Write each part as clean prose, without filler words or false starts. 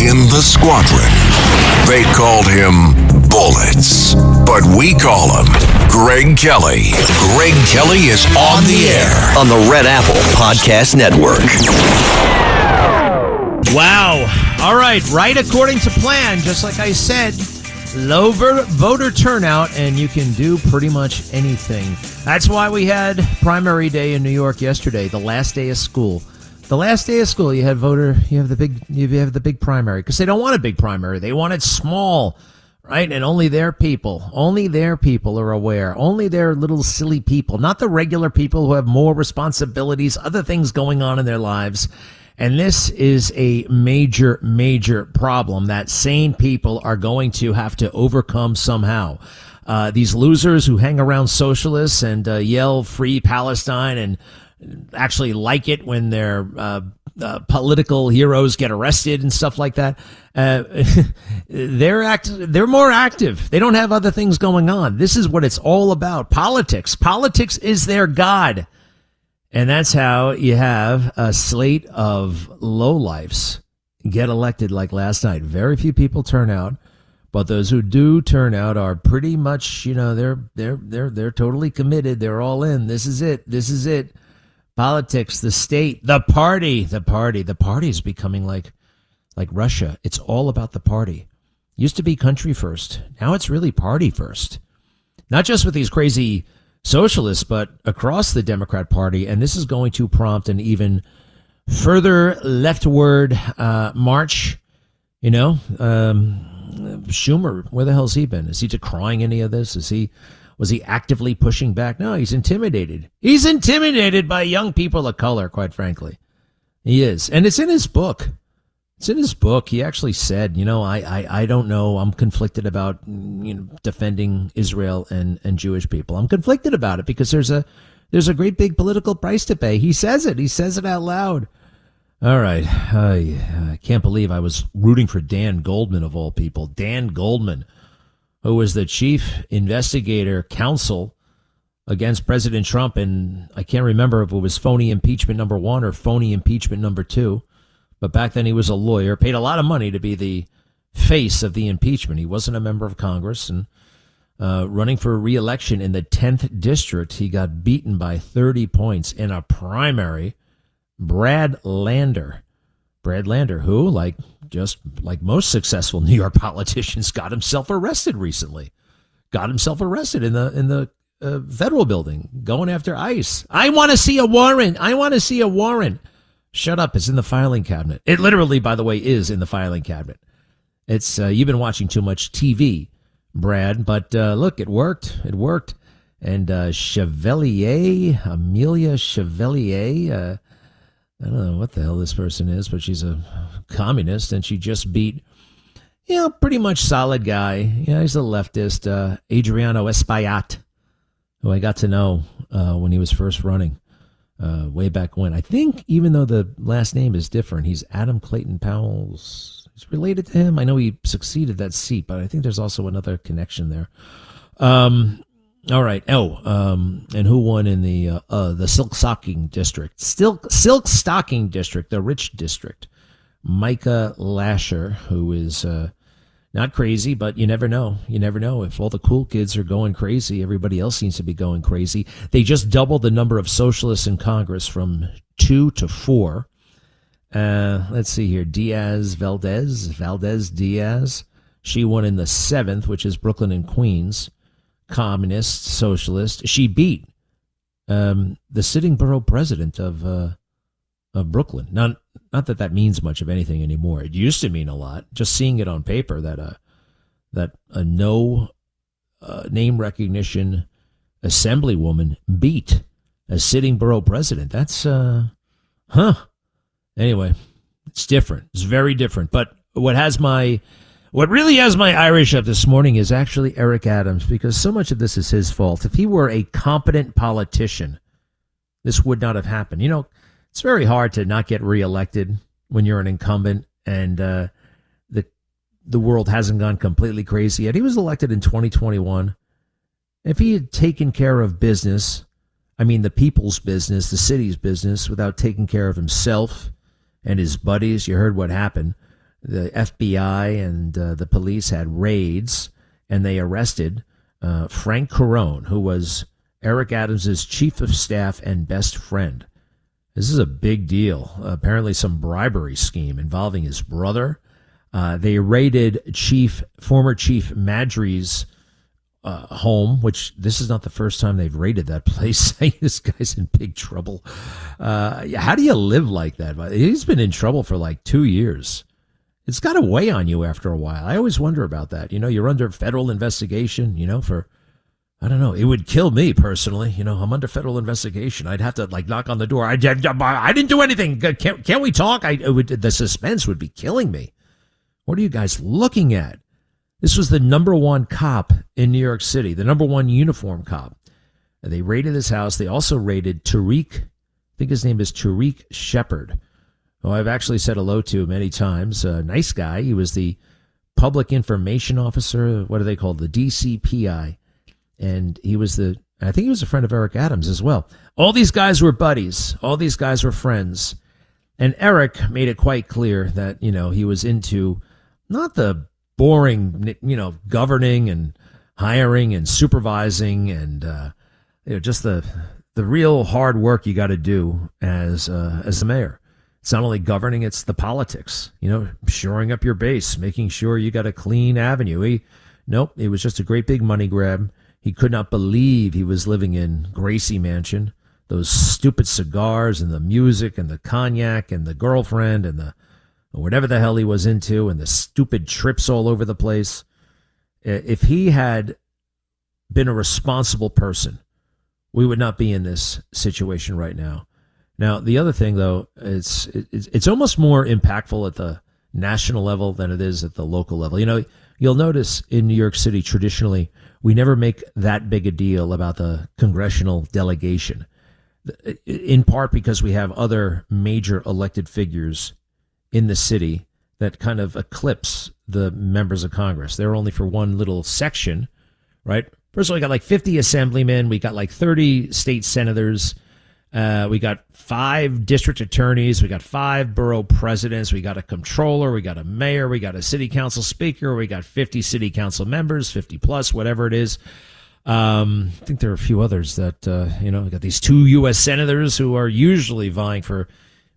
in the squadron. They called him Bullets, but we call him Greg Kelly. Greg Kelly is on the air on the Red Apple Podcast Network. Wow. All right according to plan, just like I said. Low voter turnout, and you can do pretty much anything. That's why we had primary day in New York yesterday, the last day of school. The last day of school, you have the big primary, because they don't want a big primary. They want it small, right? And only their people are aware. Only their little silly people, not the regular people who have more responsibilities, other things going on in their lives. And this is a major, major problem that sane people are going to have to overcome somehow. These losers who hang around socialists and yell free Palestine and actually like it when their political heroes get arrested and stuff like that, they're more active. They don't have other things going on. This is what it's all about. Politics. Politics is their God. And that's how you have a slate of lowlifes get elected like last night. Very few people turn out, but those who do turn out are pretty much, they're totally committed. They're all in. This is it. This is it. Politics, the state, the party. The party is becoming like Russia. It's all about the party. Used to be country first. Now it's really party first. Not just with these crazy socialists, but across the Democrat Party, and this is going to prompt an even further leftward march. Schumer, where the hell's he been? Is he decrying any of this? Was he actively pushing back? No, he's intimidated. He's intimidated by young people of color, quite frankly. He is, and it's in his book. It's in his book. He actually said, I don't know. I'm conflicted about, defending Israel and Jewish people. I'm conflicted about it because there's a great big political price to pay. He says it. He says it out loud. All right. I can't believe I was rooting for Dan Goldman, of all people. Dan Goldman, who was the chief investigator counsel against President Trump. And I can't remember if it was phony impeachment number 1 or phony impeachment number 2. But back then he was a lawyer, paid a lot of money to be the face of the impeachment. He wasn't a member of Congress, and running for re-election in the 10th district, he got beaten by 30 points in a primary. Brad Lander, who, like most successful New York politicians, got himself arrested recently. Got himself arrested in the federal building, going after ICE. I want to see a warrant. Shut up. It's in the filing cabinet. It literally, by the way, is in the filing cabinet. It's you've been watching too much TV, Brad. But look, it worked. It worked. And Amelia Chevalier, I don't know what the hell this person is, but she's a communist, and she just beat, pretty much solid guy. He's a leftist, Adriano Espaillat, who I got to know when he was first running. Way back when. I think even though the last name is different, he's Adam Clayton Powell's. He's related to him. I know he succeeded that seat, but I think there's also another connection there. All right. And who won in the Silk Stocking District? Silk Stocking District, the rich district. Micah Lasher, who is not crazy, but you never know. You never know. If all the cool kids are going crazy, everybody else seems to be going crazy. They just doubled the number of socialists in Congress from 2 to 4. Let's see here. Valdez Diaz. She won in the 7th, which is Brooklyn and Queens. Communist, socialist. She beat the sitting borough president of Brooklyn. Not that means much of anything anymore. It used to mean a lot. Just seeing it on paper that a no name recognition assemblywoman beat a sitting borough president. That's Anyway, it's different. It's very different. But what really has my Irish up this morning is actually Eric Adams, because so much of this is his fault. If he were a competent politician, this would not have happened. It's very hard to not get reelected when you're an incumbent and the world hasn't gone completely crazy yet. He was elected in 2021. If he had taken care of business, the people's business, the city's business, without taking care of himself and his buddies, you heard what happened. the FBI and the police had raids, and they arrested Frank Carone, who was Eric Adams's chief of staff and best friend. This is a big deal. Apparently some bribery scheme involving his brother. They raided former Chief Madry's home, which this is not the first time they've raided that place. This guy's in big trouble. How do you live like that? He's been in trouble for like 2 years. It's got to weigh on you after a while. I always wonder about that. You're under federal investigation, for, I don't know, it would kill me personally. I'm under federal investigation. I'd have to knock on the door. I didn't do anything. Can't we talk? The suspense would be killing me. What are you guys looking at? This was the number one cop in New York City, the number one uniform cop. And they raided his house. They also raided Tariq, I think his name is Tariq Shepard, who I've actually said hello to many times. Nice guy. He was the public information officer. What are they called? The DCPI. And I think he was a friend of Eric Adams as well. All these guys were buddies. All these guys were friends. And Eric made it quite clear that, he was into not the boring, governing and hiring and supervising and, just the real hard work you got to do as the mayor. It's not only governing, it's the politics, shoring up your base, making sure you got a clean avenue. It was just a great big money grab. He could not believe he was living in Gracie Mansion. Those stupid cigars and the music and the cognac and the girlfriend and the whatever the hell he was into and the stupid trips all over the place. If he had been a responsible person, we would not be in this situation right now. Now, the other thing, though, it's almost more impactful at the national level than it is at the local level. You'll notice in New York City, traditionally, we never make that big a deal about the congressional delegation, in part because we have other major elected figures in the city that kind of eclipse the members of Congress. They're only for one little section, right? First of all, we got like 50 assemblymen. We got like 30 state senators. We got 5 district attorneys. We got 5 borough presidents. We got a comptroller. We got a mayor. We got a city council speaker. We got 50 city council members, 50 plus, whatever it is. I think there are a few others that, we got these 2 U.S. senators who are usually vying for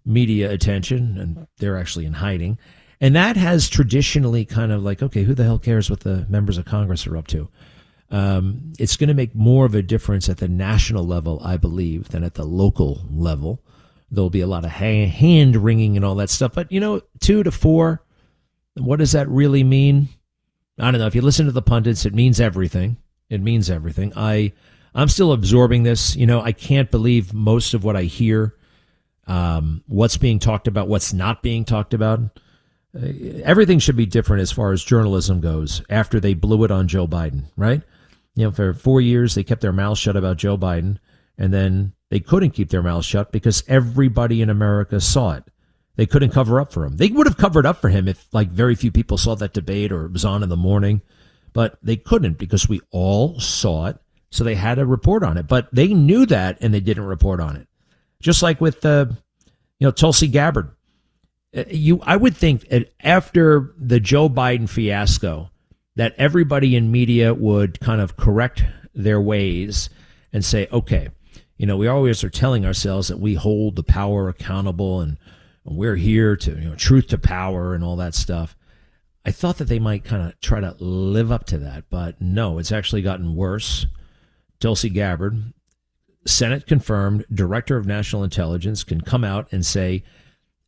media attention, and they're actually in hiding. And that has traditionally kind of like, okay, who the hell cares what the members of Congress are up to? It's going to make more of a difference at the national level, I believe, than at the local level. There'll be a lot of hand wringing and all that stuff. But, 2 to 4, what does that really mean? I don't know. If you listen to the pundits, it means everything. It means everything. I'm still absorbing this. I can't believe most of what I hear, what's being talked about, what's not being talked about. Everything should be different as far as journalism goes after they blew it on Joe Biden, right? For 4 years, they kept their mouths shut about Joe Biden, and then they couldn't keep their mouths shut because everybody in America saw it. They couldn't cover up for him. They would have covered up for him if very few people saw that debate or it was on in the morning, but they couldn't because we all saw it, so they had to report on it. But they knew that, and they didn't report on it. Just like with, Tulsi Gabbard. I would think that after the Joe Biden fiasco, that everybody in media would kind of correct their ways and say, okay, we always are telling ourselves that we hold the power accountable and we're here to, truth to power and all that stuff. I thought that they might kind of try to live up to that, but no, it's actually gotten worse. Tulsi Gabbard, Senate confirmed Director of National Intelligence, can come out and say,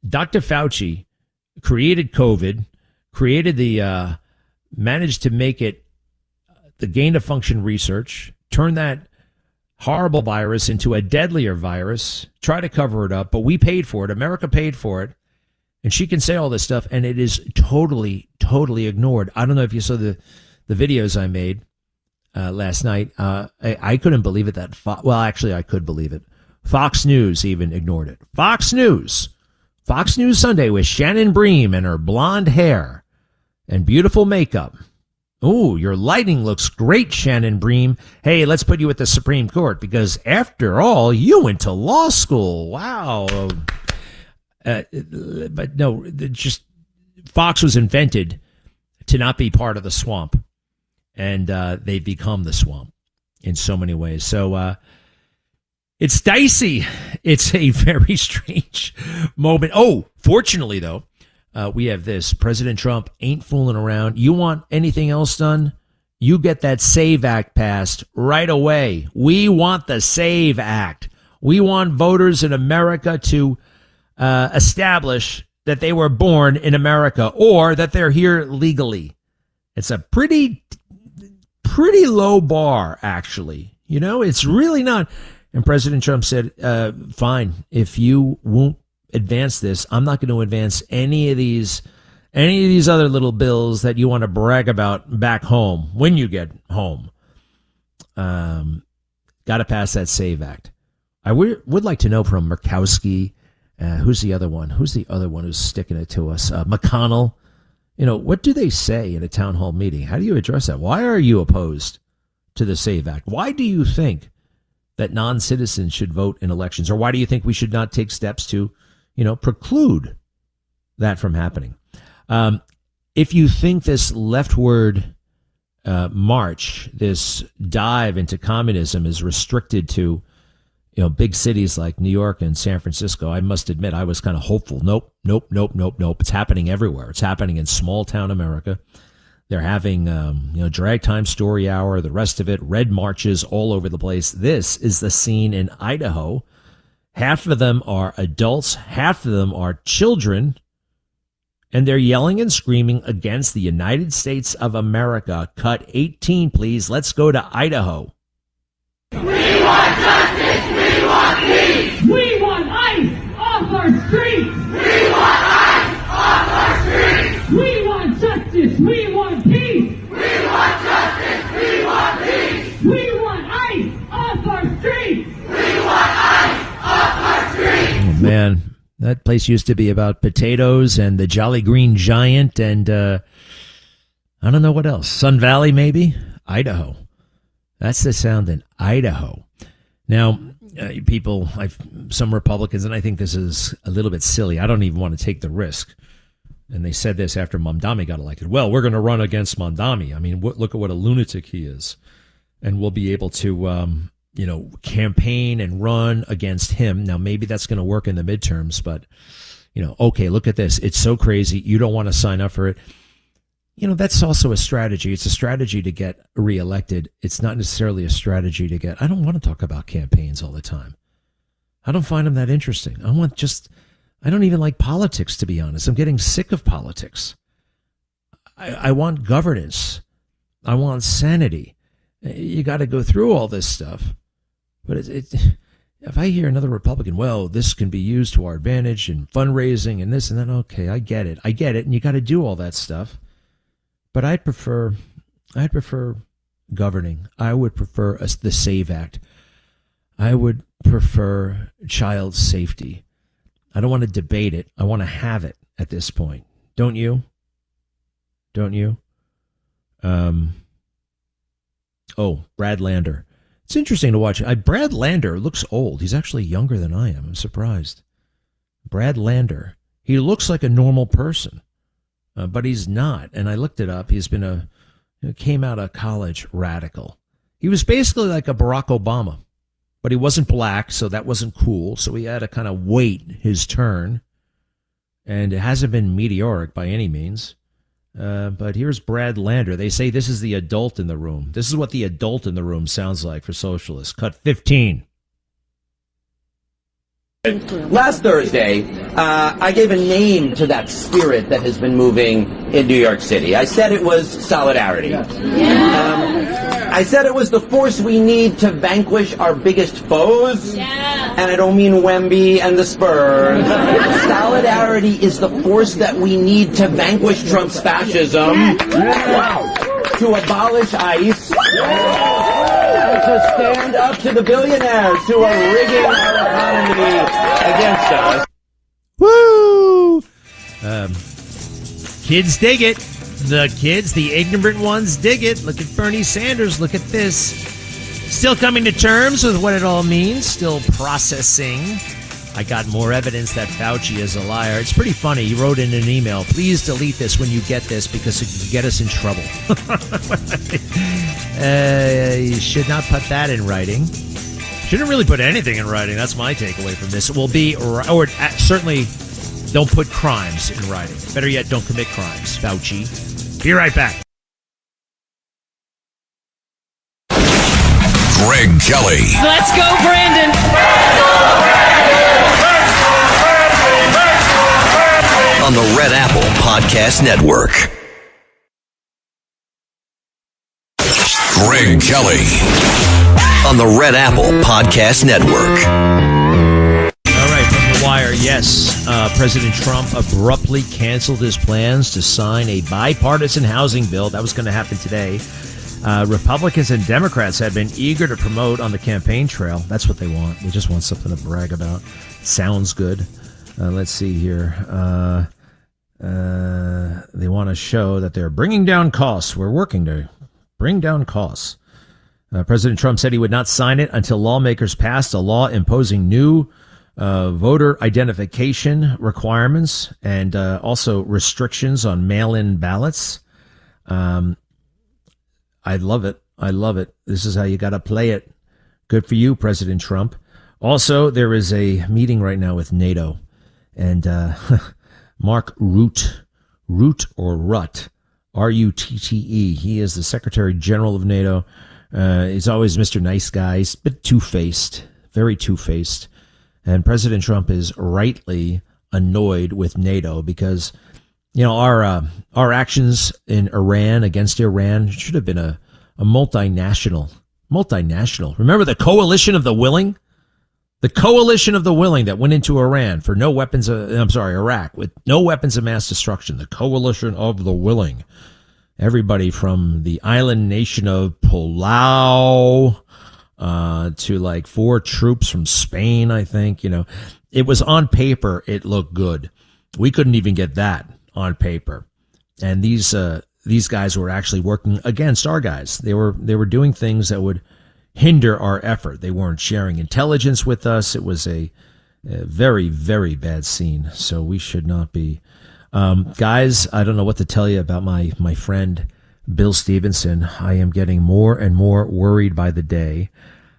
Dr. Fauci created COVID, managed to make it the gain of function research, turn that horrible virus into a deadlier virus, try to cover it up, but we paid for it. America paid for it. And she can say all this stuff, and it is totally, totally ignored. I don't know if you saw the videos I made last night. I couldn't believe it actually, I could believe it. Fox News even ignored it. Fox News Sunday with Shannon Bream and her blonde hair and beautiful makeup. Ooh, your lighting looks great, Shannon Bream. Hey, let's put you at the Supreme Court because after all, you went to law school. Wow. But no, just Fox was invented to not be part of the swamp, and they've become the swamp in so many ways. So it's dicey. It's a very strange moment. Oh, fortunately, though, we have this. President Trump ain't fooling around. You want anything else done? You get that SAVE Act passed right away. We want the SAVE Act. We want voters in America to establish that they were born in America or that they're here legally. It's a pretty low bar, actually. You know, it's really not. And President Trump said, fine, if you won't advance this, I'm not going to advance any of these other little bills that you want to brag about back home when you get home. Got to pass that SAVE Act. I would like to know from Murkowski, who's the other one? Who's the other one who's sticking it to us? McConnell. You know, what do they say in a town hall meeting? How do you address that? Why are you opposed to the SAVE Act? Why do you think that non-citizens should vote in elections? Or why do you think we should not take steps to, preclude that from happening? If you think this leftward march, this dive into communism is restricted to, big cities like New York and San Francisco, I must admit I was kind of hopeful. Nope. It's happening everywhere. It's happening in small town America. They're having, drag time story hour, the rest of it, red marches all over the place. This is the scene in Idaho. Half of them are adults, half of them are children, and they're yelling and screaming against the United States of America. Cut 18, please. Let's go to Idaho. We want justice. We want peace. We want ICE off our streets. We want ICE off our streets. We want justice. We want peace. We want justice. We want peace. We want ICE off our streets. We want ICE off our streets. Oh, man. That place used to be about potatoes and the Jolly Green Giant and I don't know what else. Sun Valley, maybe? Idaho. That's the sound in Idaho. Now, some Republicans, and I think this is a little bit silly. I don't even want to take the risk. And they said this after Mamdani got elected. Well, we're going to run against Mamdani. I mean, look at what a lunatic he is. And we'll be able to, campaign and run against him. Now, maybe that's going to work in the midterms, but, okay, look at this. It's so crazy. You don't want to sign up for it. That's also a strategy. It's a strategy to get reelected. It's not necessarily a strategy to get. I don't want to talk about campaigns all the time. I don't find them that interesting. I don't even like politics, to be honest. I'm getting sick of politics. I want governance. I want sanity. You got to go through all this stuff. But if I hear another Republican, well, this can be used to our advantage in fundraising and this and that, okay, I get it. And you got to do all that stuff. But I'd prefer governing. I would prefer the SAVE Act. I would prefer child safety. I don't want to debate it. I want to have it at this point. Don't you? Don't you? Brad Lander. It's interesting to watch. Brad Lander looks old. He's actually younger than I am. I'm surprised. Brad Lander. He looks like a normal person. But he's not. And I looked it up. He's been came out of college radical. He was basically like a Barack Obama, but he wasn't black, so that wasn't cool. So he had to kind of wait his turn. And it hasn't been meteoric by any means. But here's Brad Lander. They say this is the adult in the room. This is what the adult in the room sounds like for socialists. Cut 15. Last Thursday, I gave a name to that spirit that has been moving in New York City. I said it was solidarity. I said it was the force we need to vanquish our biggest foes. And I don't mean Wemby and the Spurs. Solidarity is the force that we need to vanquish Trump's fascism, to abolish ICE, to stand up to the billionaires who are rigging our economy against us. Woo! Kids dig it. The ignorant ones dig it. Look at Bernie Sanders. Look at this. Still coming to terms with what it all means. Still processing I got more evidence that Fauci is a liar. It's pretty funny. He wrote in an email, please delete this when you get this because it can get us in trouble. You should not put that in writing. Shouldn't really put anything in writing. That's my takeaway from this. It will be, or certainly don't put crimes in writing. Better yet, don't commit crimes, Fauci. Be right back. Greg Kelly. Let's go, Brandon. On the Red Apple Podcast Network. Greg Kelly. On the Red Apple Podcast Network. All right, from The Wire, yes, President Trump abruptly canceled his plans to sign a bipartisan housing bill. That was going to happen today. Republicans and Democrats had been eager to promote on the campaign trail. That's what they want. They just want something to brag about. Sounds good. Let's see here. They want to show that they're bringing down costs. We're working to bring down costs. President Trump said he would not sign it until lawmakers passed a law imposing new voter identification requirements and also restrictions on mail-in ballots. I love it. I love it. This is how you got to play it. Good for you, President Trump. Also, there is a meeting right now with NATO. And Mark Rutte, R-U-T-T-E, he is the Secretary General of NATO. He's always Mr. Nice Guy, he's a bit two-faced, very two-faced. And President Trump is rightly annoyed with NATO because, you know, our actions in Iran against Iran should have been a multinational. Remember the coalition of the willing? The coalition of the willing that went into Iran for Iraq with no weapons of mass destruction. The coalition of the willing. Everybody from the island nation of Palau to like 4 troops from Spain, I think. You know, it was on paper. It looked good. We couldn't even get that on paper. And these guys were actually working against our guys. They were doing things that would hinder our effort. They weren't sharing intelligence with us. It was a very, very bad scene. So we should not be. Guys, I don't know what to tell you about my friend Bill Stevenson. I am getting more and more worried by the day.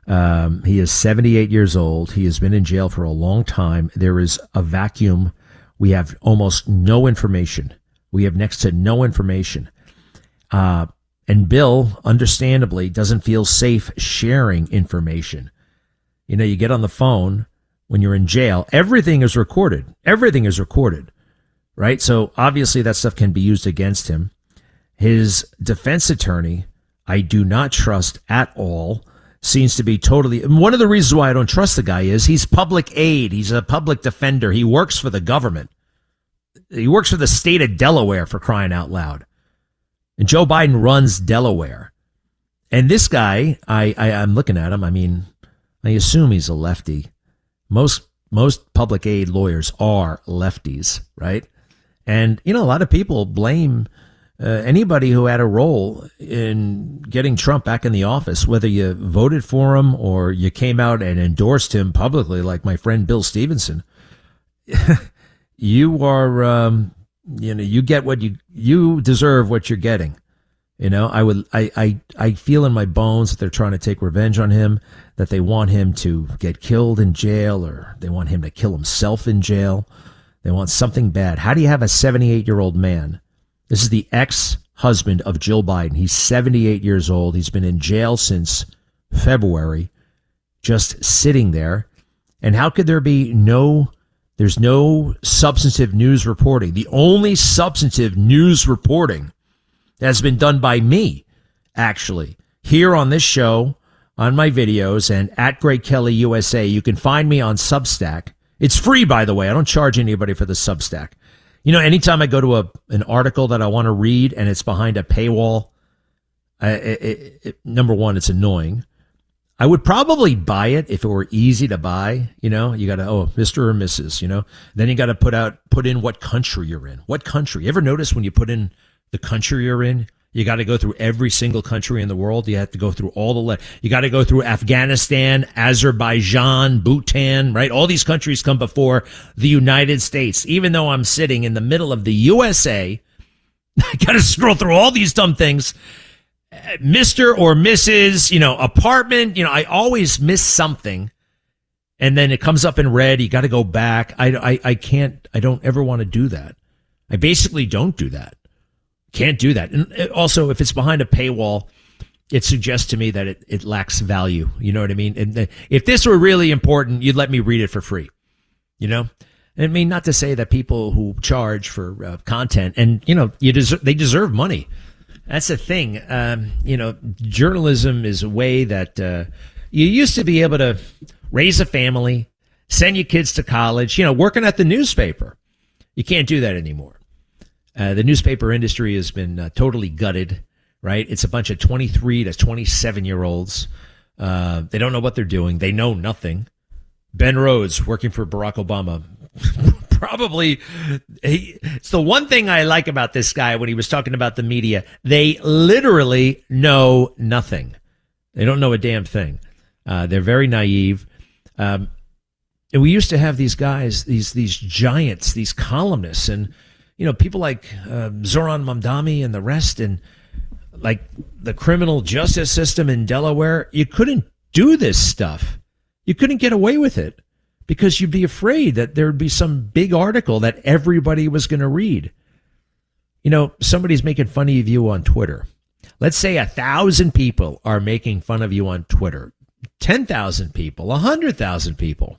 He is 78 years old. He has been in jail for a long time. There is a vacuum. We have almost no information. We have next to no information. And Bill, understandably, doesn't feel safe sharing information. You know, you get on the phone when you're in jail. Everything is recorded. Everything is recorded, right? So obviously that stuff can be used against him. His defense attorney, I do not trust at all. Seems to be totally. One of the reasons why I don't trust the guy is he's public aid. He's a public defender. He works for the government. He works for the state of Delaware, for crying out loud. And Joe Biden runs Delaware. And this guy, I'm looking at him. I mean, I assume he's a lefty. Most public aid lawyers are lefties, right? And, you know, a lot of people blame anybody who had a role in getting Trump back in the office, whether you voted for him or you came out and endorsed him publicly, like my friend Bill Stevenson. You are, you get what you deserve what you're getting. You know, I feel in my bones that they're trying to take revenge on him, that they want him to get killed in jail, or they want him to kill himself in jail. They want something bad. How do you have a 78-year-old man? This is the ex-husband of Jill Biden. He's 78 years old. He's been in jail since February, just sitting there. And how could there be there's no substantive news reporting? The only substantive news reporting has been done by me, actually, here on this show, on my videos, and at Greg Kelly USA. You can find me on Substack. It's free, by the way. I don't charge anybody for the Substack. You know, anytime I go to an article that I want to read and it's behind a paywall, number one, it's annoying. I would probably buy it if it were easy to buy. You know, you got to, Mr. or Mrs., you know, then you got to put in what country you're in. What country? You ever notice when you put in the country you're in, You got to go through every single country in the world. You have to go through all the you got to go through Afghanistan, Azerbaijan, Bhutan, right? All these countries come before the United States. Even though I'm sitting in the middle of the USA, I got to scroll through all these dumb things. Mr. or Mrs., apartment, I always miss something. And then it comes up in red. You got to go back. I don't ever want to do that. I basically don't do that. Can't do that. And also, if it's behind a paywall, it suggests to me that it lacks value. You know what I mean? And if this were really important, you'd let me read it for free. And I mean, not to say that people who charge for content, and they deserve money. That's the thing. Journalism is a way that you used to be able to raise a family, send your kids to college. Working at the newspaper. You can't do that anymore. The newspaper industry has been totally gutted, right? It's a bunch of 23 to 27-year-olds. They don't know what they're doing. They know nothing. Ben Rhodes, working for Barack Obama, probably, it's the one thing I like about this guy when he was talking about the media. They literally know nothing. They don't know a damn thing. They're very naive. And we used to have these guys, these giants, these columnists, and people like Zoran Mamdani and the rest, and like the criminal justice system in Delaware. You couldn't do this stuff. You couldn't get away with it because you'd be afraid that there would be some big article that everybody was going to read. Somebody's making fun of you on Twitter. Let's say 1,000 people are making fun of you on Twitter. 10,000 people, 100,000 people.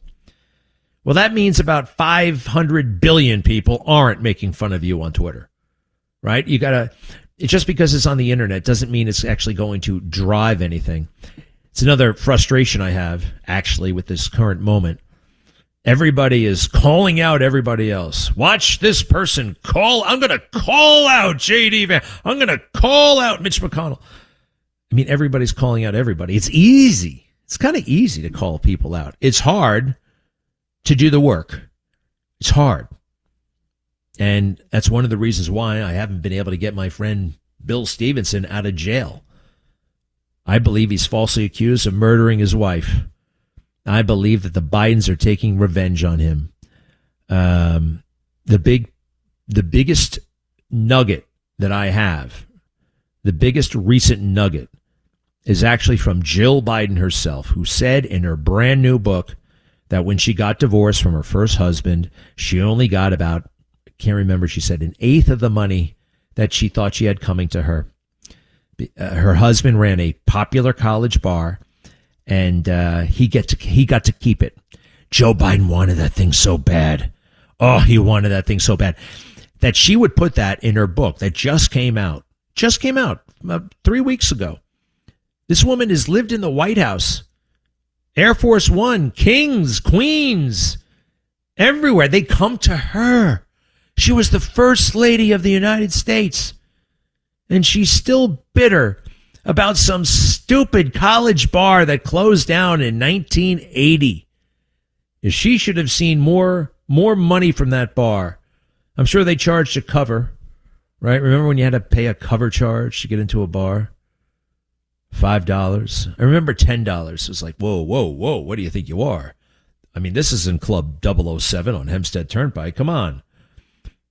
Well, that means about 500 billion people aren't making fun of you on Twitter, right? Just because it's on the internet doesn't mean it's actually going to drive anything. It's another frustration I have, actually, with this current moment. Everybody is calling out everybody else. Watch this person I'm going to call out J.D. Vance. I'm going to call out Mitch McConnell. I mean, everybody's calling out everybody. It's easy. It's kind of easy to call people out. It's hard to do the work. It's hard. And that's one of the reasons why I haven't been able to get my friend Bill Stevenson out of jail. I believe he's falsely accused of murdering his wife. I believe that the Bidens are taking revenge on him. The biggest nugget that I have, the biggest recent nugget, is actually from Jill Biden herself, who said in her brand new book that when she got divorced from her first husband, she only got about, I can't remember, she said 1/8 of the money that she thought she had coming to her. Her husband ran a popular college bar, and he got to keep it. Joe Biden wanted that thing so bad. Oh, he wanted that thing so bad that she would put that in her book that just came out 3 weeks ago. This woman has lived in the White House, Air Force One, kings, queens, everywhere. They come to her. She was the first lady of the United States. And she's still bitter about some stupid college bar that closed down in 1980. She should have seen more money from that bar. I'm sure they charged a cover, right? Remember when you had to pay a cover charge to get into a bar? $5. I remember $10. It was like, whoa, what do you think you are? I mean, this isn't Club 007 on Hempstead Turnpike. Come on.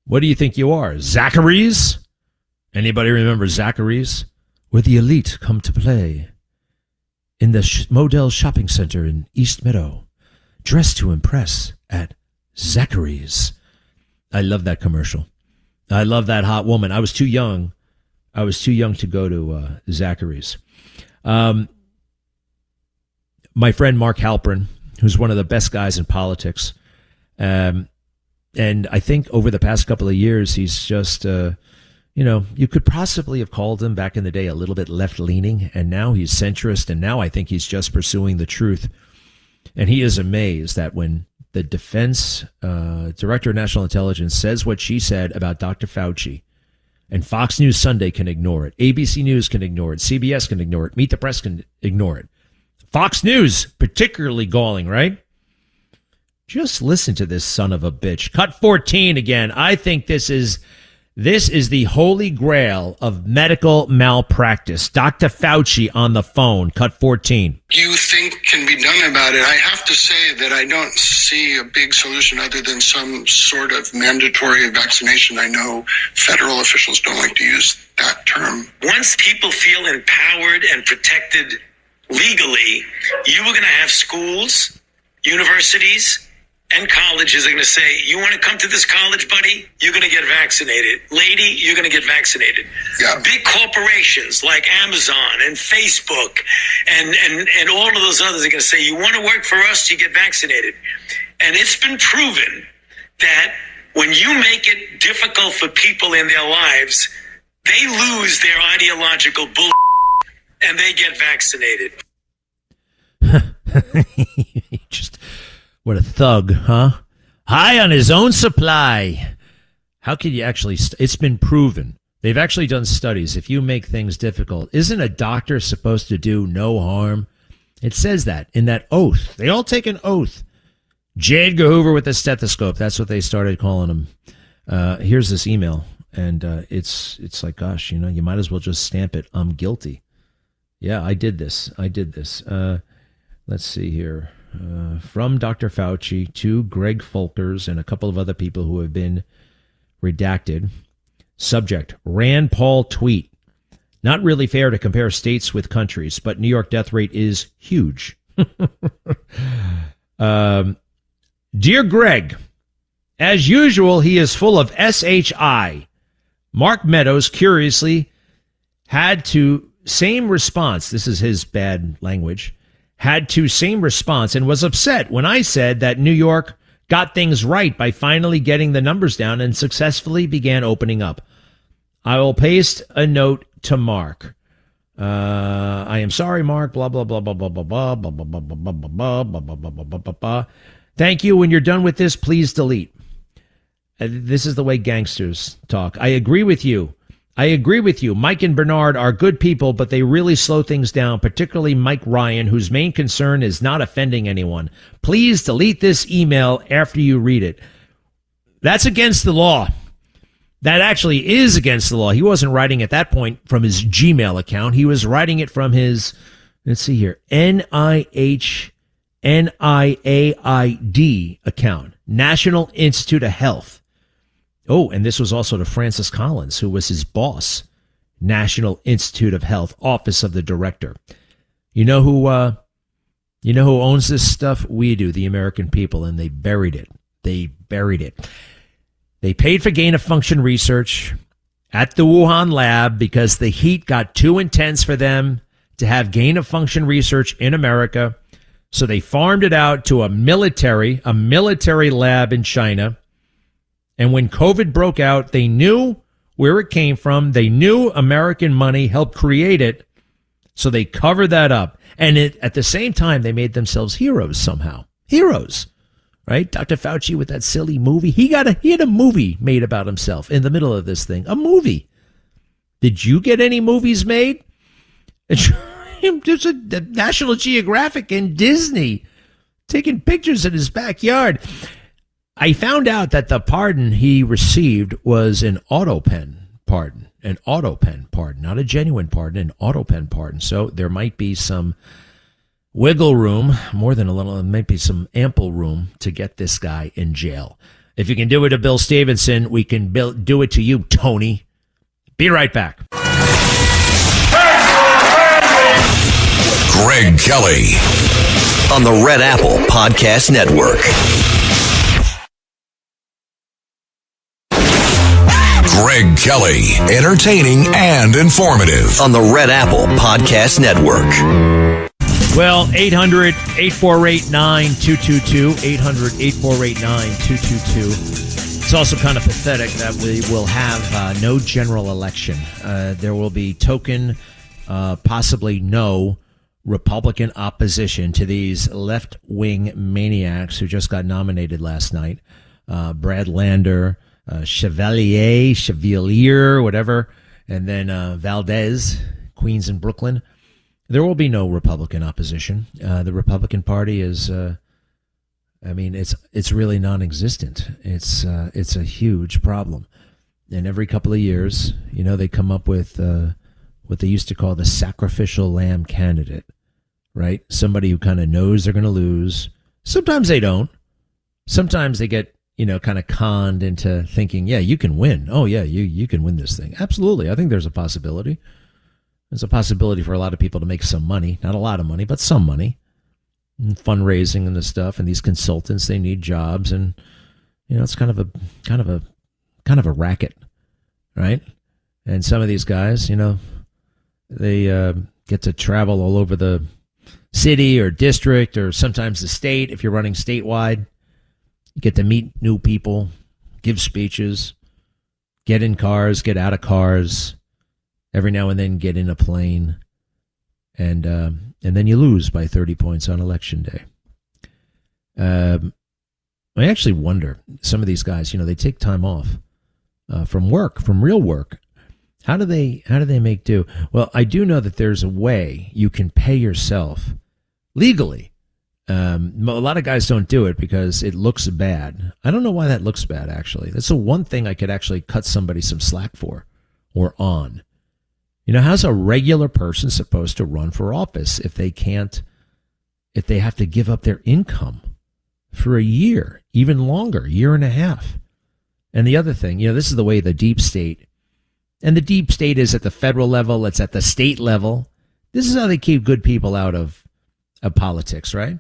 What do you think you are? Zachary's? Anybody remember Zachary's? Where the elite come to play. In the Model Shopping Center in East Meadow. Dressed to impress at Zachary's. I love that commercial. I love that hot woman. I was too young. To go to Zachary's. My friend Mark Halperin, who's one of the best guys in politics, and I think over the past couple of years, he's just, you could possibly have called him back in the day a little bit left-leaning, and now he's centrist, and now I think he's just pursuing the truth. And he is amazed that when the defense director of national intelligence says what she said about Dr. Fauci, and Fox News Sunday can ignore it, ABC News can ignore it, CBS can ignore it, Meet the Press can ignore it. Fox News, particularly galling, right? Just listen to this son of a bitch. Cut 14 again. I think this is This is the holy grail of medical malpractice. Dr. Fauci on the phone, cut 14. You think can be done about it? I have to say that I don't see a big solution other than some sort of mandatory vaccination. I know federal officials don't like to use that term. Once people feel empowered and protected legally, you are going to have schools, universities, and colleges are going to say, you want to come to this college, buddy? You're going to get vaccinated. Lady, you're going to get vaccinated. Yeah. Big corporations like Amazon and Facebook and all of those others are going to say, you want to work for us, you get vaccinated. And it's been proven that when you make it difficult for people in their lives, they lose their ideological bull and they get vaccinated. Just what a thug, huh? High on his own supply. How can you actually? It's been proven. They've actually done studies. If you make things difficult, isn't a doctor supposed to do no harm? It says that in that oath. They all take an oath. J. Edgar Hoover with a stethoscope. That's what they started calling him. Here's this email, and it's like, gosh, you might as well just stamp it. I'm guilty. Yeah, I did this. Let's see here. From Dr. Fauci to Greg Folkers and a couple of other people who have been redacted. Subject, Rand Paul tweet. Not really fair to compare states with countries, but New York death rate is huge. Dear Greg, as usual, he is full of SHI. Mark Meadows curiously had to same response. This is his bad language. Had to same response and was upset when I said that New York got things right by finally getting the numbers down and successfully began opening up. I will paste a note to Mark. I am sorry, Mark. Blah blah blah blah blah blah blah blah blah blah blah blah blah blah blah blah blah. Thank you. When you're done with this, please delete. This is the way gangsters talk. I agree with you. Mike and Bernard are good people, but they really slow things down, particularly Mike Ryan, whose main concern is not offending anyone. Please delete this email after you read it. That's against the law. That actually is against the law. He wasn't writing at that point from his Gmail account. He was writing it from his, let's see here, NIAID account, National Institute of Health. Oh, and this was also to Francis Collins, who was his boss, National Institute of Health, Office of the Director. You know who owns this stuff? We do, the American people, and they buried it. They paid for gain-of-function research at the Wuhan lab because the heat got too intense for them to have gain-of-function research in America. So they farmed it out to a military lab in China. And when COVID broke out, they knew where it came from. They knew American money helped create it. So they covered that up. And at the same time, they made themselves heroes somehow. Heroes, right? Dr. Fauci with that silly movie. He had a movie made about himself in the middle of this thing. A movie. Did you get any movies made? There's a National Geographic and Disney taking pictures in his backyard. I found out that the pardon he received was an autopen pardon, not a genuine pardon, an autopen pardon. So there might be some wiggle room, more than a little, there might be some ample room to get this guy in jail. If you can do it to Bill Stevenson, we can do it to you, Tony. Be right back. Greg Kelly on the Red Apple Podcast Network. Greg Kelly, entertaining and informative on the Red Apple Podcast Network. Well, 800-848-9222, 800-848-9222. It's also kind of pathetic that we will have no general election. There will be token, possibly no Republican opposition to these left-wing maniacs who just got nominated last night. Brad Lander, Chevalier, whatever, and then Valdez, Queens and Brooklyn. There will be no Republican opposition. The Republican Party is, it's really non-existent. It's a huge problem. And every couple of years, they come up with what they used to call the sacrificial lamb candidate, right? Somebody who kind of knows they're going to lose. Sometimes they don't. Sometimes they get, kind of conned into thinking, yeah, you can win. Oh, yeah, you can win this thing. Absolutely. I think there's a possibility. There's a possibility for a lot of people to make some money. Not a lot of money, but some money. And fundraising and this stuff. And these consultants, they need jobs. And, it's kind of a racket, right? And some of these guys, they get to travel all over the city or district or sometimes the state if you're running statewide. You get to meet new people, give speeches, get in cars, get out of cars, every now and then get in a plane, and then you lose by 30 points on Election Day. I actually wonder, some of these guys, they take time off from work, from real work. How do they make do? Well, I do know that there's a way you can pay yourself legally. A lot of guys don't do it because it looks bad. I don't know why that looks bad, actually. That's the one thing I could actually cut somebody some slack for or on. How's a regular person supposed to run for office if they have to give up their income for a year, even longer, year and a half? And the other thing, this is the way the deep state, and the deep state is at the federal level, it's at the state level. This is how they keep good people out of politics, right?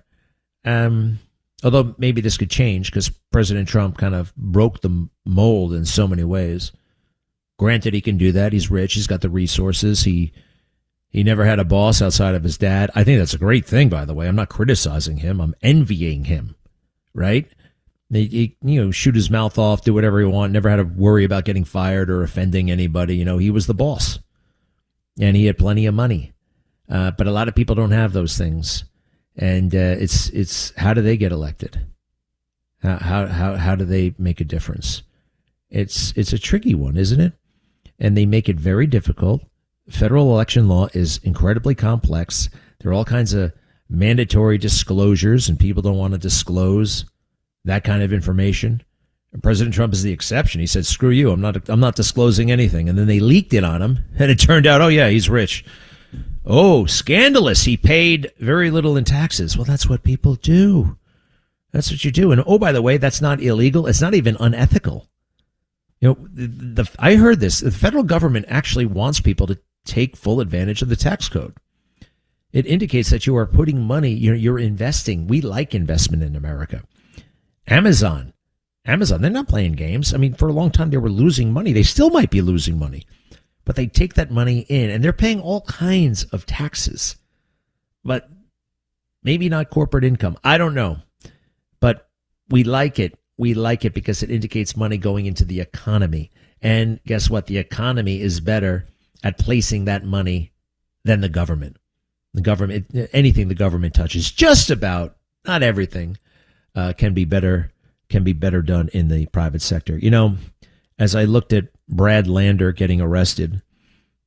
Although maybe this could change because President Trump kind of broke the mold in so many ways. Granted, he can do that. He's rich. He's got the resources. He never had a boss outside of his dad. I think that's a great thing, by the way. I'm not criticizing him. I'm envying him, right? He shoot his mouth off, do whatever he want, never had to worry about getting fired or offending anybody. He was the boss, and he had plenty of money. But a lot of people don't have those things. And it's how do they get elected? How do they make a difference? It's a tricky one, isn't it? And they make it very difficult. Federal election law is incredibly complex. There are all kinds of mandatory disclosures, and people don't want to disclose that kind of information. And President Trump is the exception. He said, "Screw you! I'm not disclosing anything." And then they leaked it on him, and it turned out, oh yeah, he's rich. Oh, scandalous. He paid very little in taxes. Well, that's what people do. That's what you do. And oh, by the way, that's not illegal. It's not even unethical. I heard this. The federal government actually wants people to take full advantage of the tax code. It indicates that you are putting money, you're investing. We like investment in America. Amazon, they're not playing games. I mean, for a long time, they were losing money. They still might be losing money. But they take that money in, and they're paying all kinds of taxes. But maybe not corporate income. I don't know. But we like it. We like it because it indicates money going into the economy. And guess what? The economy is better at placing that money than the government. The government, anything the government touches, just about, not everything, can be better done in the private sector. As I looked at Brad Lander getting arrested,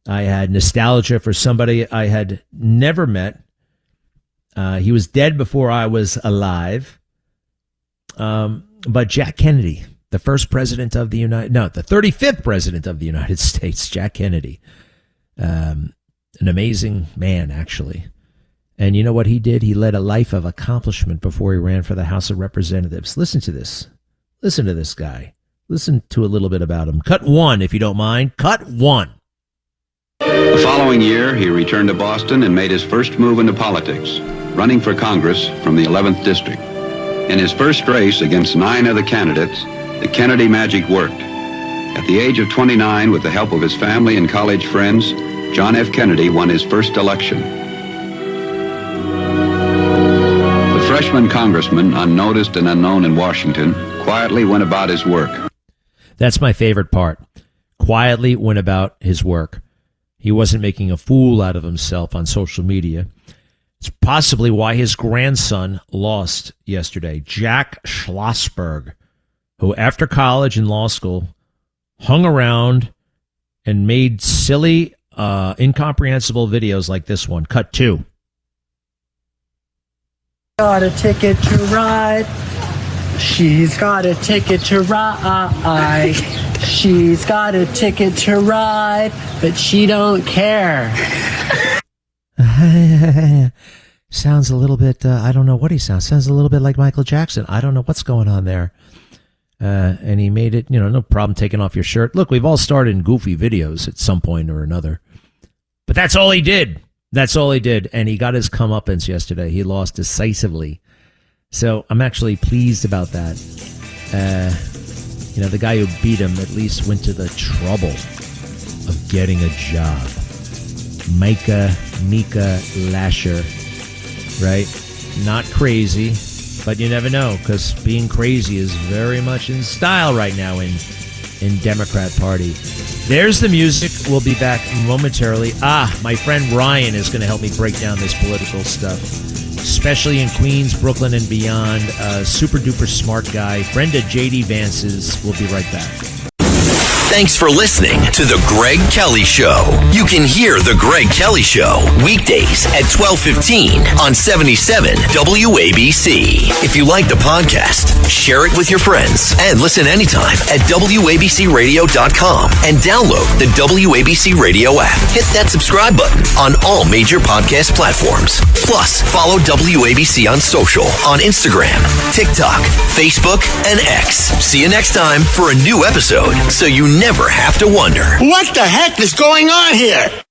I had nostalgia for somebody I had never met. He was dead before I was alive. But Jack Kennedy, the 35th president of the United States, Jack Kennedy, an amazing man, actually. And you know what he did? He led a life of accomplishment before he ran for the House of Representatives. Listen to this. Listen to this guy. Listen to a little bit about him. Cut one, if you don't mind. Cut one. The following year, he returned to Boston and made his first move into politics, running for Congress from the 11th District. In his first race against 9 other candidates, the Kennedy magic worked. At the age of 29, with the help of his family and college friends, John F. Kennedy won his first election. The freshman congressman, unnoticed and unknown in Washington, quietly went about his work. That's my favorite part. Quietly went about his work. He wasn't making a fool out of himself on social media. It's possibly why his grandson lost yesterday. Jack Schlossberg, who after college and law school hung around and made silly, incomprehensible videos like this one. Cut 2. Got a ticket to ride. She's got a ticket to ride. She's got a ticket to ride, but she don't care. Sounds a little bit, I don't know what he sounds. Sounds a little bit like Michael Jackson. I don't know what's going on there. And he made it, no problem taking off your shirt. Look, we've all started in goofy videos at some point or another. But that's all he did. That's all he did. And he got his comeuppance yesterday. He lost decisively. So I'm actually pleased about that. The guy who beat him at least went to the trouble of getting a job. Micah Lasher, right? Not crazy, but you never know, because being crazy is very much in style right now in Democrat Party. There's the music. We'll be back momentarily. My friend Ryan is going to help me break down this political stuff, especially in Queens, Brooklyn, and beyond. Super duper smart guy. Brenda J.D. Vance's. We'll be right back. Thanks for listening to The Greg Kelly Show. You can hear The Greg Kelly Show weekdays at 12:15 on 77 WABC. If you like the podcast, share it with your friends and listen anytime at WABCRadio.com and download the WABC Radio app. Hit that subscribe button on all major podcast platforms. Plus, follow WABC on social on Instagram, TikTok, Facebook, and X. See you next time for a new episode so you never have to wonder. What the heck is going on here?